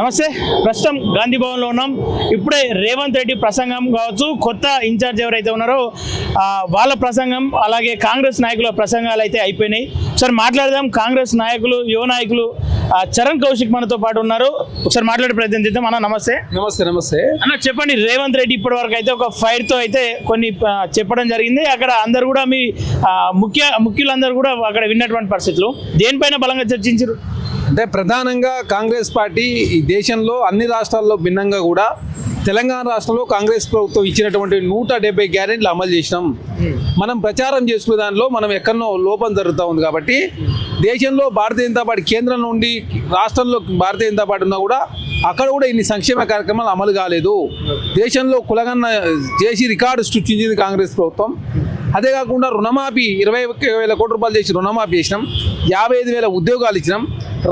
నమస్తే. ప్రస్తుతం గాంధీ భవన్లో ఉన్నాం. ఇప్పుడే రేవంత్ రెడ్డి ప్రసంగం కావచ్చు, కొత్త ఇన్ఛార్జ్ ఎవరైతే ఉన్నారో వాళ్ళ ప్రసంగం, అలాగే కాంగ్రెస్ నాయకుల ప్రసంగాలు అయితే అయిపోయినాయి. ఒకసారి మాట్లాడదాం. కాంగ్రెస్ నాయకులు, యువ నాయకులు చరణ్ కౌశిక్ మనతో పాటు ఉన్నారు. ఒకసారి మాట్లాడే ప్రయత్నం చేద్దాం. అన్న నమస్తే. నమస్తే. నమస్తే అన్న, చెప్పండి. రేవంత్ రెడ్డి ఇప్పటి వరకు అయితే ఒక ఫైర్తో అయితే కొన్ని చెప్పడం జరిగింది. అక్కడ అందరు కూడా మీ ముఖ్యులందరూ కూడా అక్కడ విన్నటువంటి పరిస్థితులు దేనిపైన బలంగా చర్చించారు? అంటే ప్రధానంగా కాంగ్రెస్ పార్టీ ఈ దేశంలో అన్ని రాష్ట్రాల్లో భిన్నంగా కూడా తెలంగాణ రాష్ట్రంలో కాంగ్రెస్ ప్రభుత్వం ఇచ్చినటువంటి 170 గ్యారెంటీలు అమలు చేసినాం. మనం ప్రచారం చేసుకునే దానిలో మనం ఎక్కడనో లోపం జరుగుతూ ఉంది. కాబట్టి దేశంలో భారతీయ జనతా పార్టీ కేంద్రం నుండి రాష్ట్రంలో భారతీయ జనతా పార్టీ ఉన్నా కూడా అక్కడ కూడా ఇన్ని సంక్షేమ కార్యక్రమాలు అమలు కాలేదు. దేశంలో కులగన్న చేసి రికార్డు సృష్టించింది కాంగ్రెస్ ప్రభుత్వం. అదే కాకుండా రుణమాఫీ 21,000 కోట్ల రూపాయలు చేసి రుణమాఫీ చేసినాం. 55,000 ఉద్యోగాలు ఇచ్చినాం.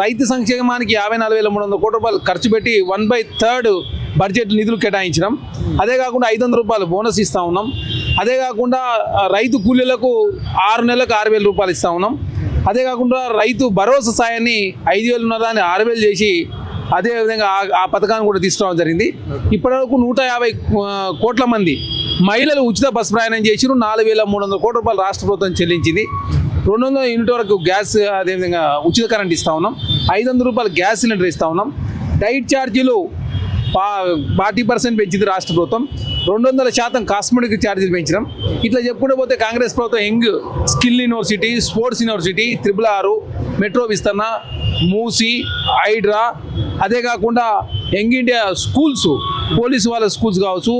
రైతు సంక్షేమానికి 54,300 కోట్ల రూపాయలు ఖర్చు పెట్టి 1/3 బడ్జెట్ నిధులు కేటాయించినాం. అదే కాకుండా 500 రూపాయలు బోనస్ ఇస్తూ ఉన్నాం. అదే కాకుండా రైతు కూలీలకు 6 నెలలకు 6,000 రూపాయలు ఇస్తూ ఉన్నాం. అదే కాకుండా రైతు భరోసా సాయాన్ని 5,000 ఉన్నదాన్ని 6,000 చేసి అదేవిధంగా ఆ పథకాన్ని కూడా తీసుకురావడం జరిగింది. ఇప్పటివరకు 150 కోట్ల మంది మహిళలు ఉచిత బస్సు ప్రయాణం చేసిరు. 4,300 కోట్ల రూపాయలు రాష్ట్ర ప్రభుత్వం చెల్లించింది. 200 యూనిట్ వరకు గ్యాస్ అదేవిధంగా ఉచిత కరెంట్ ఇస్తూ ఉన్నాం. 500 రూపాయలు గ్యాస్ సిలిండర్ ఇస్తూ ఉన్నాం. డైట్ ఛార్జీలు 40% పెంచింది రాష్ట్ర ప్రభుత్వం. 200% కాస్మెటిక్ ఛార్జీలు పెంచడం. ఇట్లా చెప్పుకుంటూ పోతే కాంగ్రెస్ ప్రభుత్వం young skill university, sports university, 666, metro విస్తరణ, మూసి, హైడ్రా, అదే కాకుండా యంగ్ ఇండియా స్కూల్స్, పోలీసు వాళ్ళ స్కూల్స్ కావచ్చు,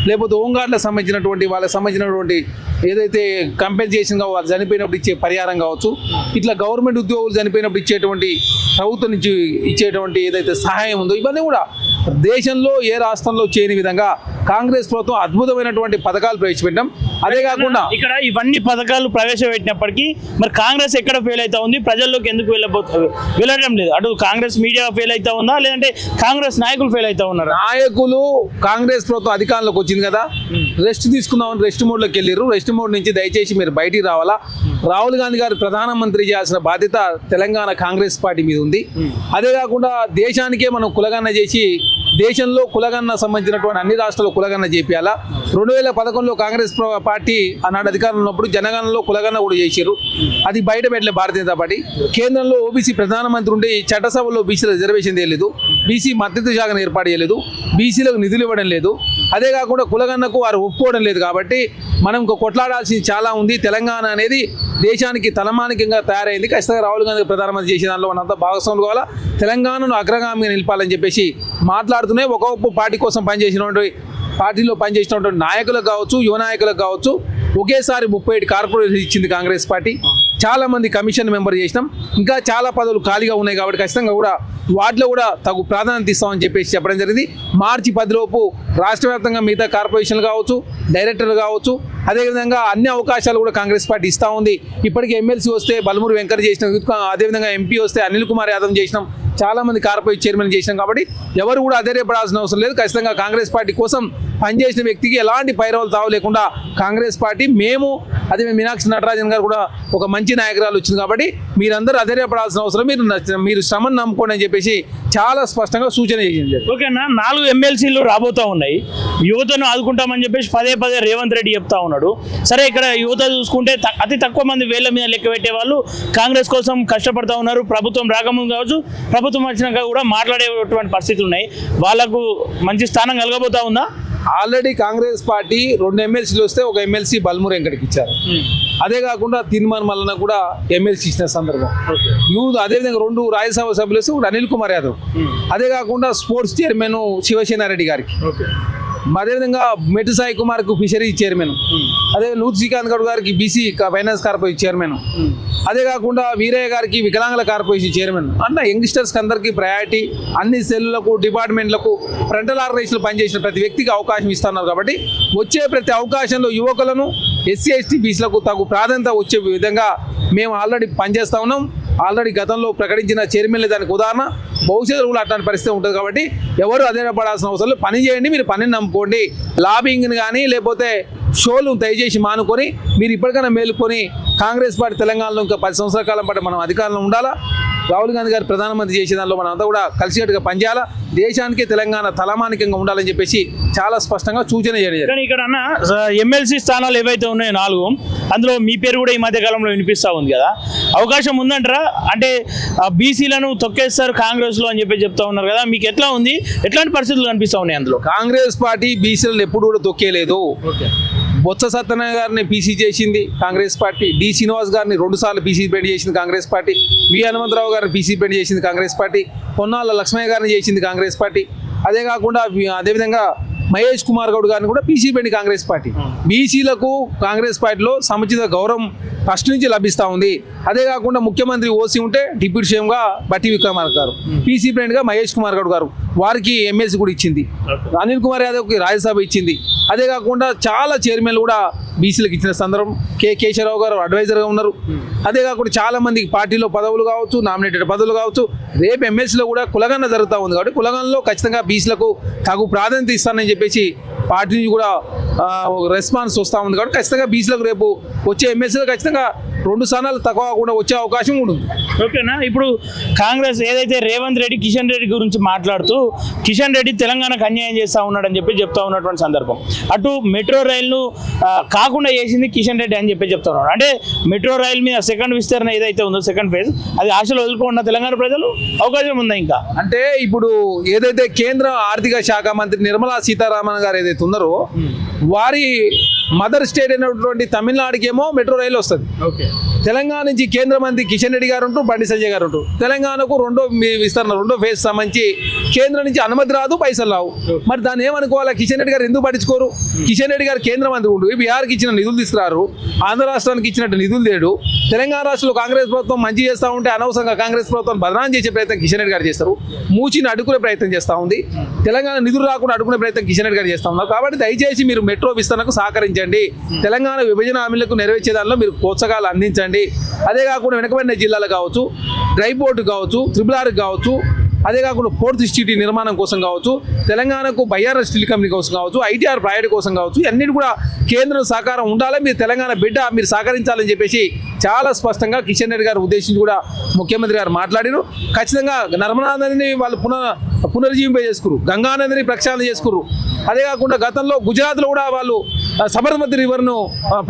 లేకపోతే హోంగార్డులకు సంబంధించినటువంటి ఏదైతే కంపెన్సేషన్గా వాళ్ళు చనిపోయినప్పుడు ఇచ్చే పరిహారం కావచ్చు, ఇట్లా గవర్నమెంట్ ఉద్యోగులు చనిపోయినప్పుడు ఇచ్చేటువంటి ప్రభుత్వం నుంచి ఇచ్చేటువంటి ఏదైతే సహాయం ఉందో ఇవన్నీ కూడా దేశంలో ఏ రాష్ట్రంలో చేయని విధంగా కాంగ్రెస్ ప్రభుత్వం అద్భుతమైనటువంటి పథకాలు ప్రవేశపెట్టాం. అదే కాకుండా ఇక్కడ ఇవన్నీ పథకాలు ప్రవేశపెట్టినప్పటికీ మరి కాంగ్రెస్ ఎక్కడ ఫెయిల్ అవుతా ఉంది? ప్రజల్లోకి ఎందుకు వెళ్ళడం లేదు? అటు కాంగ్రెస్ మీడియా ఫెయిల్ అవుతా ఉందా, లేదంటే కాంగ్రెస్ నాయకులు ఫెయిల్ అవుతా ఉన్నారు? నాయకులు కాంగ్రెస్ ప్రభుత్వం అధికారంలోకి వచ్చింది కదా, రెస్ట్ తీసుకుందామని రెస్ట్ మోడ్లోకి వెళ్ళారు. రెస్ట్ మోడ్ నుంచి దయచేసి మీరు బయటికి రావాలా. రాహుల్ గాంధీ గారు ప్రధానమంత్రి చేయాల్సిన బాధ్యత తెలంగాణ కాంగ్రెస్ పార్టీ మీద ఉంది. అదే కాకుండా దేశానికే మనం కులగన్న చేసి దేశంలో కులగన్న సంబంధించినటువంటి అన్ని రాష్ట్రాల్లో కులగన్న చేపియాలా. 2011లో కాంగ్రెస్ పార్టీ ఆనాడు అధికారంలో ఉన్నప్పుడు జనగణనలో కులగన్న కూడా చేశారు. అది బయట పెట్టలే భారతీయ జనతా పార్టీ. కేంద్రంలో ఓబీసీ ప్రధానమంత్రి ఉండి చట్టసభలో బీసీల రిజర్వేషన్ చేయలేదు, బీసీ మద్దతు శాఖను ఏర్పాటు చేయలేదు, బీసీలకు నిధులు ఇవ్వడం లేదు. అదే కాకుండా కులగన్నకు వారు ఒప్పుకోవడం లేదు. కాబట్టి మనం కొట్లాడాల్సింది చాలా ఉంది. తెలంగాణ అనేది దేశానికి తలమానికంగా తయారైంది. ఖచ్చితంగా రాహుల్ గాంధీ ప్రధానమంత్రి చేసే దానిలో మనంతా భాగస్వాములు కావాలా. తెలంగాణను అగ్రగామిగా నిలపాలని చెప్పేసి మాట్లాడుతూనే ఒక్కొక్క పార్టీ కోసం పార్టీలో పనిచేసినటువంటి నాయకులకు కావచ్చు, యువ నాయకులకు కావచ్చు, ఒకేసారి 37 కార్పొరేషన్ ఇచ్చింది కాంగ్రెస్ పార్టీ. చాలామంది కమిషన్ మెంబర్ చేసినాం. ఇంకా చాలా పదవులు ఖాళీగా ఉన్నాయి. కాబట్టి ఖచ్చితంగా కూడా వాటిలో కూడా తగు ప్రాధాన్యత ఇస్తామని చెప్పేసి చెప్పడం జరిగింది. మార్చి 10 లోపు రాష్ట్ర వ్యాప్తంగా మిగతా కార్పొరేషన్లు కావచ్చు, డైరెక్టర్లు కావచ్చు, అదేవిధంగా అన్ని అవకాశాలు కూడా కాంగ్రెస్ పార్టీ ఇస్తూ ఉంది. ఇప్పటికీ ఎమ్మెల్సీ వస్తే బలమూరి వెంకట చేసినాం, అదేవిధంగా ఎంపీ వస్తే అనిల్ కుమార్ యాదవ్ చేసినాం, చాలామంది కార్పొరేట్ చైర్మన్ చేసినాం. కాబట్టి ఎవరు కూడా అధైర్యపడాల్సిన అవసరం లేదు. ఖచ్చితంగా కాంగ్రెస్ పార్టీ కోసం పనిచేసిన వ్యక్తికి ఎలాంటి పైరవలు తావు లేకుండా కాంగ్రెస్ పార్టీ మేము అదే మీనాక్షి నటరాజన్ గారు కూడా ఒక మంచి నాయకురాలు వచ్చింది. కాబట్టి మీరందరూ అధైర్యపడాల్సిన అవసరం, మీరు శ్రమను నమ్ముకోండి అని చెప్పేసి చాలా స్పష్టంగా సూచన చేసింది. ఓకేనా, 4 ఎమ్మెల్సీలు రాబోతూ ఉన్నాయి. యువతను ఆదుకుంటామని చెప్పేసి పదే రేవంత్ రెడ్డి చెప్తా ఉన్నాడు. సరే, ఇక్కడ యువత చూసుకుంటే అతి తక్కువ మంది వేళ్ల మీద లెక్క పెట్టే వాళ్ళు కాంగ్రెస్ కోసం కష్టపడతా ఉన్నారు. ప్రభుత్వం రాకముందు కావచ్చు, ప్రభుత్వం వచ్చినాక కూడా మాట్లాడేటువంటి పరిస్థితులు ఉన్నాయి. వాళ్ళకు మంచి స్థానం కలగబోతా ఉందా? ఆల్రెడీ కాంగ్రెస్ పార్టీ 2 ఎమ్మెల్సీలు వస్తే ఒక ఎమ్మెల్సీ బల్మూరి వెంకటకి ఇచ్చారు. అదే కాకుండా తీర్మాన్ మల్లన కూడా ఎమ్మెల్సీ ఇచ్చిన సందర్భం. అదేవిధంగా 2 రాజ్యసభ సభ్యులు వస్తే ఒకటి అనిల్ కుమార్ యాదవ్. అదే కాకుండా స్పోర్ట్స్ చైర్మన్ శివసేనారెడ్డి గారికి, అదేవిధంగా మెట్టు సాయి కుమార్కు ఫిషరీ చైర్మన్, అదే నూత్ శ్రీకాంత్ గౌడ్ గారికి బీసీ ఫైనాన్స్ కార్పొరేషన్ చైర్మన్, అదే కాకుండా వీరయ్య గారికి వికలాంగుల కార్పొరేషన్ చైర్మన్. అన్న యంగ్స్టర్స్కి అందరికీ ప్రయారిటీ, అన్ని సెల్లులకు, డిపార్ట్మెంట్లకు, ఫ్రంటల్ ఆర్గనైజేషన్లు పనిచేసిన ప్రతి వ్యక్తికి అవకాశం ఇస్తున్నారు. కాబట్టి వచ్చే ప్రతి అవకాశంలో యువకులను, ఎస్సీ ఎస్టీ బీసీలకు తగు ప్రాధాన్యత వచ్చే విధంగా మేము ఆల్రెడీ పనిచేస్తూ ఉన్నాం. ఆల్రెడీ గతంలో ప్రకటించిన చైర్మన్లు దానికి ఉదాహరణ. భవిష్యత్తులో కూడా అట్లాంటి పరిస్థితి ఉంటుంది. కాబట్టి ఎవరు అధైర్యపడాల్సిన అవసరం లేదు. పని చేయండి, మీరు పనిని నమ్ముకోండి. లాబింగ్ని కానీ లేకపోతే షోలు దయచేసి మానుకొని మీరు ఇప్పటికైనా మేలుకొని కాంగ్రెస్ పార్టీ తెలంగాణలో ఇంకా 10 సంవత్సరాల కాలం పాటు మనం అధికారంలో ఉండాలా. రాహుల్ గాంధీ గారు ప్రధానమంత్రి చేసే దానిలో మనం అంతా కూడా కలిసికట్టుగా పనిచేయాలా, దేశానికి తెలంగాణ తలమానికంగా ఉండాలని చెప్పేసి చాలా స్పష్టంగా సూచన చేయడం. కానీ ఇక్కడ అన్న ఎమ్మెల్సీ స్థానాలు ఏవైతే ఉన్నాయో 4, అందులో మీ పేరు కూడా ఈ మధ్య కాలంలో వినిపిస్తూ ఉంది కదా, అవకాశం ఉందంటారా? అంటే బీసీలను తొక్కేస్తారు కాంగ్రెస్లో అని చెప్పి చెప్తా ఉన్నారు కదా, మీకు ఎట్లా ఉంది, ఎట్లాంటి పరిస్థితులు కనిపిస్తూ ఉన్నాయి అందులో? కాంగ్రెస్ పార్టీ బీసీలను ఎప్పుడు కూడా తొక్కేయలేదు. బొత్స సత్యనారాయణ గారిని పీసీ చేసింది కాంగ్రెస్ పార్టీ, డి శ్రీనివాస్ గారిని 2 సార్లు పీసీ పెండ్ చేసింది కాంగ్రెస్ పార్టీ, వి హనుమంతరావు గారిని పీసీ పెండ్ చేసింది కాంగ్రెస్ పార్టీ, పొన్నాల లక్ష్మయ్య గారిని చేసింది కాంగ్రెస్ పార్టీ, అదే కాకుండా అదేవిధంగా మహేష్ కుమార్ గౌడ్ గారిని కూడా పీసీ పెండి కాంగ్రెస్ పార్టీ. బీసీలకు కాంగ్రెస్ పార్టీలో సముచిత గౌరవం ఫస్ట్ నుంచి లభిస్తూ ఉంది. అదే కాకుండా ముఖ్యమంత్రి ఓసీ ఉంటే డిప్యూటీ సీఎంగా బట్టి విక్రమార్క గారు, పీసీ ప్రెసిడెంట్గా మహేష్ కుమార్ గౌడ్ గారు, వారికి ఎమ్మెల్సీ కూడా ఇచ్చింది. అనిల్ కుమార్ యాదవ్కి రాజ్యసభ ఇచ్చింది. అదే కాకుండా చాలా చైర్మన్లు కూడా బీసీలకు ఇచ్చిన సందర్భం. కేశవరావు గారు అడ్వైజర్గా ఉన్నారు. అదే కాకుండా చాలా మందికి పార్టీలో పదవులు కావచ్చు, నామినేటెడ్ పదవులు కావచ్చు. రేపు ఎమ్మెల్సీలో కూడా కులగన్న జరుగుతూ ఉంది కాబట్టి కులగన్నలో ఖచ్చితంగా బీసీలకు తగు ప్రాధాన్యత ఇస్తానని చెప్పేసి పార్టీ నుంచి కూడా రెస్పాన్స్ వస్తూ ఉంది కాబట్టి ఖచ్చితంగా బీసీలకు రేపు వచ్చే ఎమ్మెల్సీలో ఖచ్చితంగా 2 స్థానాలు తక్కువ కూడా వచ్చే అవకాశం ఉంటుంది. ఓకేనా? ఇప్పుడు కాంగ్రెస్ ఏదైతే రేవంత్ రెడ్డి కిషన్ రెడ్డి గురించి మాట్లాడుతూ కిషన్ రెడ్డి తెలంగాణకు అన్యాయం చేస్తూ ఉన్నాడని చెప్పి చెప్తా ఉన్నటువంటి సందర్భం, అటు మెట్రో రైలును కాకుండా చేసింది కిషన్ రెడ్డి అని చెప్పి చెప్తా ఉన్నాడు. అంటే మెట్రో రైల్ మీద సెకండ్ విస్తరణ ఏదైతే ఉందో, సెకండ్ ఫేజ్, అది ఆశలు వదులుకున్న తెలంగాణ ప్రజలు అవకాశం ఉందా ఇంకా? అంటే ఇప్పుడు ఏదైతే కేంద్ర ఆర్థిక శాఖ మంత్రి నిర్మలా సీతారామన్ గారు ఏదైతే ఉన్నారో, వారి మదర్ స్టేట్ అయినటువంటి తమిళనాడుకేమో మెట్రో రైలు వస్తుంది. తెలంగాణ నుంచి కేంద్ర మంత్రి కిషన్ రెడ్డి గారు ఉంటూ, బండి సంజయ్ గారు ఉంటూ, తెలంగాణకు రెండో ఫేజ్ సంబంధించి కేంద్రం నుంచి అనుమతి రాదు, పైసలు రావు. మరి దాన్ని ఏమనుకోవాలా? కిషన్ రెడ్డి గారు ఎందుకు పట్టించుకోరు? కిషన్ రెడ్డి గారు కేంద్ర మంత్రి ఉంటూ బీహార్కి ఇచ్చిన నిధులు తీసుకురారు, ఆంధ్ర రాష్ట్రానికి ఇచ్చినట్టు నిధులు లేడు. తెలంగాణ రాష్ట్రంలో కాంగ్రెస్ ప్రభుత్వం మంచి చేస్తూ ఉంటే అనవసరంగా కాంగ్రెస్ ప్రభుత్వం బదనాం చేసే ప్రయత్నం కిషన్ రెడ్డి గారు చేస్తారు. మూచిని అడ్డుకునే ప్రయత్నం చేస్తూ ఉంది. తెలంగాణ నిధులు రాకుండా అడ్డుకునే ప్రయత్నం కిషన్ రెడ్డి గారు చేస్తూ ఉన్నారు. కాబట్టి దయచేసి మీరు మెట్రో విస్తరణకు సహకరించండి. తెలంగాణ విభజన హామీలకు నెరవేర్చే దానిలో మీరు ప్రోత్సాహాలు అందించండి. అదే కాకుండా వెనుకబడిన జిల్లాలు కావచ్చు, డ్రై పోర్ట్ కావచ్చు, RRR కావచ్చు, అదే కాకుండా పోర్ట్ సిటీ నిర్మాణం కోసం కావచ్చు, తెలంగాణకు బయ్యార స్టీల్ కంపెనీ కోసం కావచ్చు, ITR ప్రాజెక్ట్ కోసం కావచ్చు, అన్నిటి కూడా కేంద్రం సహకారం ఉండాలి. మీరు తెలంగాణ బిడ్డ, మీరు సహకరించాలని చెప్పేసి చాలా స్పష్టంగా కిషన్ రెడ్డి గారు ఉద్దేశించి కూడా ముఖ్యమంత్రి గారు మాట్లాడారు. ఖచ్చితంగా నర్మదా నదిని వాళ్ళు పునరుజ్జీవింపజేసుకురు, గంగా నదిని ప్రక్షాళన చేసుకురు. అదే కాకుండా గతంలో గుజరాత్లో కూడా వాళ్ళు సబర్మతి రివర్ను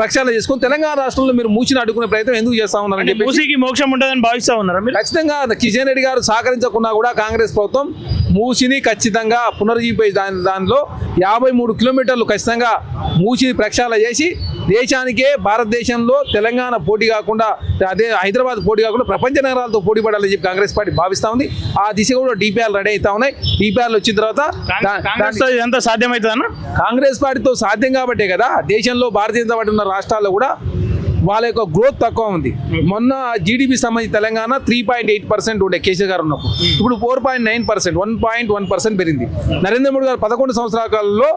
ప్రక్షాళన చేసుకుని తెలంగాణ రాష్ట్రంలో మీరు మూసిని అడ్డుకునే ప్రయత్నం ఎందుకు చేస్తా ఉన్నారని చెప్పి మూసీకి మోక్షం ఉంటుందని భావిస్తా ఉన్నారు. ఖచ్చితంగా కిషన్ రెడ్డి గారు సహకరించకుండా కూడా కాంగ్రెస్ ప్రభుత్వం మూసిని ఖచ్చితంగా పునరుజ్జీవింపే దానిలో 53 కిలోమీటర్లు ఖచ్చితంగా మూసిని ప్రక్షాళన చేసి దేశానికే, భారతదేశంలో తెలంగాణ పోటీ కాకుండా, అదే హైదరాబాద్ పోటీ కాకుండా ప్రపంచ నగరాలతో పోటీ పడాలని చెప్పి కాంగ్రెస్ పార్టీ భావిస్తూ ఉంది. ఆ దిశగా కూడా DPR రెడీ అవుతా ఉన్నాయి. DPR వచ్చిన తర్వాత ఎంత సాధ్యమవుతుందన్న? కాంగ్రెస్ పార్టీతో సాధ్యం కాబట్టే కదా దేశంలో భారతీయ జనతా పార్టీ ఉన్న రాష్ట్రాల్లో కూడా వాళ్ళ యొక్క గ్రోత్ తక్కువ ఉంది. మొన్న జీడిపి సంబంధించి తెలంగాణ 3.8% ఉండే కేసీఆర్ గారు ఉన్నప్పుడు, ఇప్పుడు 4.9%, 1.1% పెరిగింది. నరేంద్ర మోడీ గారు 11 సంవత్సరాల కాలంలో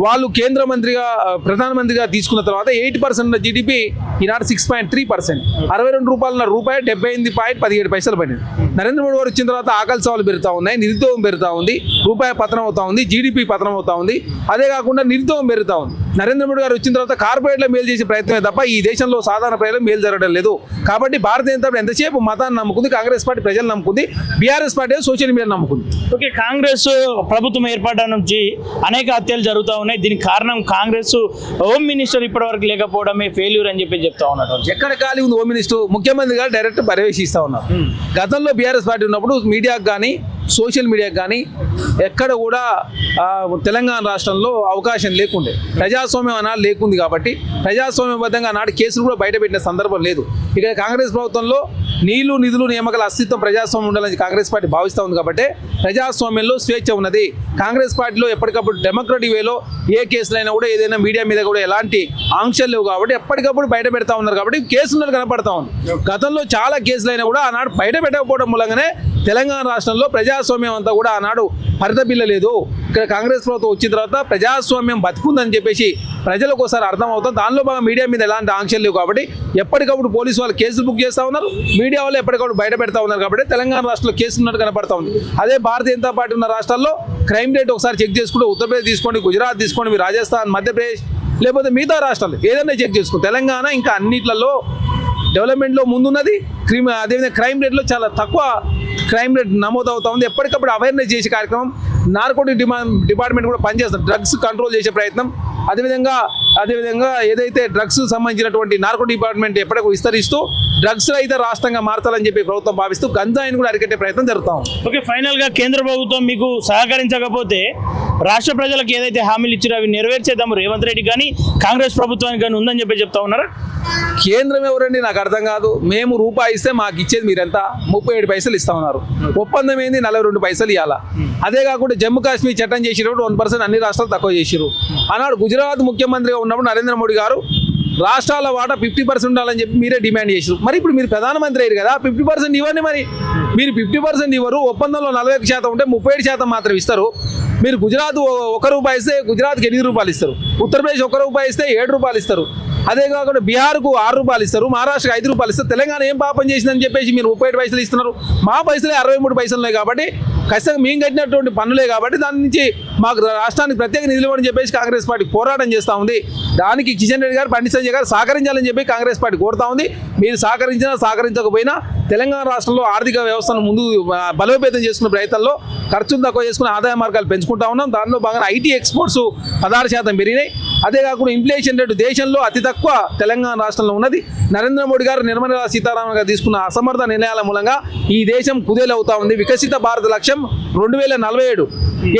వాళ్ళు కేంద్ర మంత్రిగా, ప్రధానమంత్రిగా తీసుకున్న తర్వాత 8% జీడిపి ఈనాడు 6.3%, 62 రూపాయల రూపాయి 78.17 పడింది. నరేంద్ర మోడీ గారు వచ్చిన తర్వాత ఆకలి సవాలు పెరుగుతూ ఉన్నాయి, నిరుద్యోగం పెరుగుతూ ఉంది, రూపాయి పతనం అవుతా ఉంది, జీడిపి పతనం అవుతా ఉంది. అదే కాకుండా నిరుద్యోగం పెరుగుతూ ఉంది. నరేంద్ర మోడీ గారు వచ్చిన తర్వాత కార్పొరేట్లో మేలు చేసే ప్రయత్నమే తప్ప ఈ దేశంలో సాధారణ ప్రజలు మేలు జరగడం లేదు. కాబట్టి భారతీయ జనతా పార్టీ ఎంతసేపు మతాన్ని నమ్ముకుంది, కాంగ్రెస్ పార్టీ ప్రజలు నమ్ముకుంది, బీఆర్ఎస్ పార్టీ సోషల్ మీడియా నమ్ముకుంది. ఓకే, కాంగ్రెస్ ప్రభుత్వం ఏర్పడడం నుంచి అనేక హత్యలు జరుగుతూ ఉన్నాయి. దీనికి కారణం కాంగ్రెస్ హోమ్ మినిస్టర్ ఇప్పటివరకు లేకపోవడమే ఫెయిల్యూర్ అని చెప్పి చెప్తా ఉన్నారు. ఎక్కడ ఖాళీ ఉంది హోమ్ మినిస్టర్? ముఖ్యమంత్రి గారు డైరెక్ట్ పర్యవేక్షిస్తూ ఉన్నారు. గతంలో బీఆర్ఎస్ పార్టీ ఉన్నప్పుడు మీడియాకు కానీ, సోషల్ మీడియాకు కానీ ఎక్కడ కూడా తెలంగాణ రాష్ట్రంలో అవకాశం లేకుండే, ప్రజాస్వామ్యం అనాడు లేకుంది. కాబట్టి ప్రజాస్వామ్యబద్ధంగా నాటి కేసులు కూడా బయటపెట్టిన సందర్భం లేదు. ఇక్కడ కాంగ్రెస్ ప్రభుత్వంలో నీళ్లు, నిధులు, నియామకాల అస్తిత్వం ప్రజాస్వామ్యం ఉండాలని కాంగ్రెస్ పార్టీ భావిస్తూ ఉంది. కాబట్టి ప్రజాస్వామ్యంలో స్వేచ్ఛ ఉన్నది. కాంగ్రెస్ పార్టీలో ఎప్పటికప్పుడు డెమోక్రటిక్ వేలో ఏ కేసులైనా కూడా, ఏదైనా మీడియా మీద కూడా ఎలాంటి ఆంక్షలు లేవు. కాబట్టి ఎప్పటికప్పుడు బయట పెడతా ఉన్నారు. కాబట్టి కేసులు కనపడతా ఉంది. గతంలో చాలా కేసులైనా కూడా ఆనాడు బయట పెట్టకపోవడం మూలంగానే తెలంగాణ రాష్ట్రంలో ప్రజాస్వామ్యం అంతా కూడా ఆనాడు పరితపిల్లలేదు. ఇక్కడ కాంగ్రెస్ ప్రభుత్వం వచ్చిన తర్వాత ప్రజాస్వామ్యం బతుకుందని చెప్పేసి ప్రజలకు ఒకసారి అర్థమవుతుంది. దానిలో బాగా మీడియా మీద ఎలాంటి ఆంక్షలు లేవు. కాబట్టి ఎప్పటికప్పుడు పోలీసు వాళ్ళు కేసులు బుక్ చేస్తూ ఉన్నారు, మీడియా వాళ్ళు ఎప్పటికప్పుడు బయట పెడతా ఉన్నారు. కాబట్టి తెలంగాణ రాష్ట్రంలో కేసులు ఉన్నట్టు కనపడతా ఉంది. అదే భారతీయ జనతా పార్టీ ఉన్న రాష్ట్రాల్లో క్రైమ్ రేట్ ఒకసారి చెక్ చేసుకుంటే ఉత్తరప్రదేశ్ తీసుకోండి, గుజరాత్ తీసుకోండి, మీ రాజస్థాన్, మధ్యప్రదేశ్, లేకపోతే మిగతా రాష్ట్రాలు ఏదైనా చెక్ చేసుకోండి. తెలంగాణ ఇంకా అన్నిట్లలో డెవలప్మెంట్లో ముందున్నది. అదేవిధంగా క్రైమ్ రేట్లో చాలా తక్కువ క్రైమ్ రేట్ నమోదు అవుతా ఉంది. ఎప్పటికప్పుడు అవేర్నెస్ చేసే కార్యక్రమం నార్కోటిక్ డిపార్ట్మెంట్ కూడా పనిచేస్తుంది. డ్రగ్స్ కంట్రోల్ చేసే ప్రయత్నం, అదేవిధంగా ఏదైతే డ్రగ్స్ సంబంధించినటువంటి నార్కో డిపార్ట్మెంట్ ఎప్పటికీ విస్తరిస్తూ డ్రగ్స్ అయితే రాష్ట్రంగా మారతాలని చెప్పి ప్రభుత్వం భావిస్తూ గంజాయిని కూడా అరికట్టే ప్రయత్నం జరుగుతా ఉంది. ఓకే, ఫైనల్గా కేంద్ర ప్రభుత్వం మీకు సహకరించకపోతే రాష్ట్ర ప్రజలకు ఏదైతే హామీలు ఇచ్చారో అవి నెరవేర్చేద్దాము రేవంత్ రెడ్డి కానీ కాంగ్రెస్ ప్రభుత్వానికి కానీ ఉందని చెప్పి చెప్తా ఉన్నారా? కేంద్రం ఎవరండి నాకు అర్థం కాదు. మేము రూపాయి ఇస్తే మాకు ఇచ్చేది మీరెంత 37 పైసలు ఇస్తా ఉన్నారు. ఒప్పందం ఏంది 42 పైసలు ఇవ్వాలా. అదే కాకుండా జమ్మూ కాశ్మీర్ చట్టం చేసినప్పుడు 1% అన్ని రాష్ట్రాలు తక్కువ చేసిరు. ఆనాడు గుజరాత్ ముఖ్యమంత్రిగా ఉన్నప్పుడు నరేంద్ర మోడీ గారు రాష్ట్రాల వాటా 50% ఉండాలని చెప్పి మీరే డిమాండ్ చేసారు. మరి ఇప్పుడు మీరు ప్రధానమంత్రి అయ్యారు కదా, 50% ఇవ్వండి. మరి మీరు 50% ఇవ్వరు, ఒప్పందంలో 41% ఉంటే 37% మాత్రం ఇస్తారు. మీరు గుజరాత్ ₹1 ఇస్తే గుజరాత్కి ₹8 ఇస్తారు, ఉత్తరప్రదేశ్ ₹1 ఇస్తే ₹7 ఇస్తారు, అదే కాకుండా బీహార్కు ₹6 ఇస్తారు, మహారాష్ట్రకి ₹5 ఇస్తారు. తెలంగాణ ఏం పాపం చేసిందని చెప్పేసి మీరు 37 పైసలు ఇస్తున్నారు. మా పైసలే 63 పైసలు ఉన్నాయి కాబట్టి ఖచ్చితంగా మేము కట్టినటువంటి పన్నులే కాబట్టి దాని నుంచి మాకు రాష్ట్రానికి ప్రత్యేక నిధులు ఇవ్వని చెప్పేసి కాంగ్రెస్ పార్టీ పోరాటం చేస్తూ ఉంది. దానికి కిషన్ రెడ్డి గారు, బండి సంజయ్ గారు సహకరించాలని చెప్పి కాంగ్రెస్ పార్టీ కోరుతా ఉంది. మీరు సహకరించకపోయినా తెలంగాణ రాష్ట్రంలో ఆర్థిక వ్యవస్థను ముందు బలోపేతం చేసుకునే ప్రయత్నంలో ఖర్చులు తక్కువ చేసుకుని ఆదాయ మార్గాలు పెంచుకుంటా ఉన్నాం. దానిలో భాగంగా ఐటీ ఎక్స్పోర్ట్స్ 16% పెరిగినాయి. అదే కాకుండా ఇన్ఫ్లేషన్ రేటు దేశంలో అతి తక్కువ తెలంగాణ రాష్ట్రంలో ఉన్నది. నరేంద్ర మోడీ గారు, నిర్మలా సీతారామన్ గారు తీసుకున్న అసమర్థ నిర్ణయాల మూలంగా ఈ దేశం కుదేలవుతా ఉంది. వికసిత భారత లక్ష్యం 2047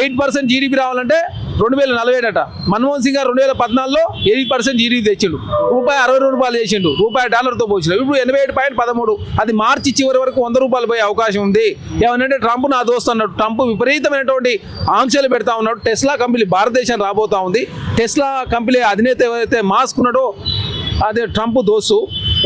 8% జీడీపీ రావాలంటే 2047 అట. మన్మోహన్ సింగ్ గారు 2014లో 8% జీడీపీ తెచ్చిండు, ₹62 చేసిండు, $1 పోల్చిండు. ఇప్పుడు 87.13, అది మార్చి చివరి వరకు ₹100 పోయే అవకాశం ఉంది. ఏమనంటే ట్రంప్ నా దోస్తు అన్నాడు. ట్రంప్ విపరీతమైనటువంటి ఆంక్షలు పెడతా ఉన్నాడు. టెస్లా కంపెనీ భారతదేశం రాబోతా ఉంది. టెస్లా కంపెనీ అధినేత ఎవరైతే మాస్క్ ఉన్నాడో అదే ట్రంప్ దోస్తు,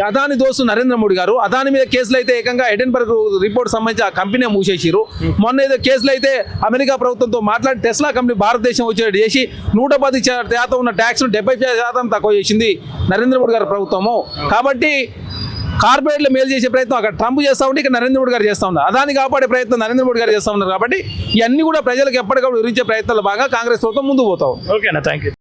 అదాని దోస్తు నరేంద్ర మోడీ గారు. అదాని మీద కేసులు అయితే ఏకంగా ఎడెన్బర్గ్ రిపోర్ట్ సంబంధించి ఆ కంపెనీ మూసేసిరు. మొన్న ఏదో కేసులు అయితే అమెరికా ప్రభుత్వంతో మాట్లాడి టెస్లా కంపెనీ భారతదేశం వచ్చేటట్టు చేసి 110% ఉన్న ట్యాక్స్ను 70% తక్కువ చేసింది నరేంద్ర మోడీ గారి ప్రభుత్వము. కాబట్టి కార్పొరేట్లు మేలు చేసే ప్రయత్నం అక్కడ ట్రంప్ చేస్తూ ఉంటే ఇక్కడ నరేంద్ర మోడీ గారు చేస్తూ ఉన్నారు. అదాన్ని కాపాడే ప్రయత్నం నరేంద్ర మోడీ గారు చేస్తూ ఉన్నారు. కాబట్టి ఇవన్నీ కూడా ప్రజలకు ఎప్పటికప్పుడు వివరించే ప్రయత్నాలు బాగా కాంగ్రెస్ ప్రభుత్వం ముందుకు పోతా ఉంది. ఓకేనా, థ్యాంక్ యూ.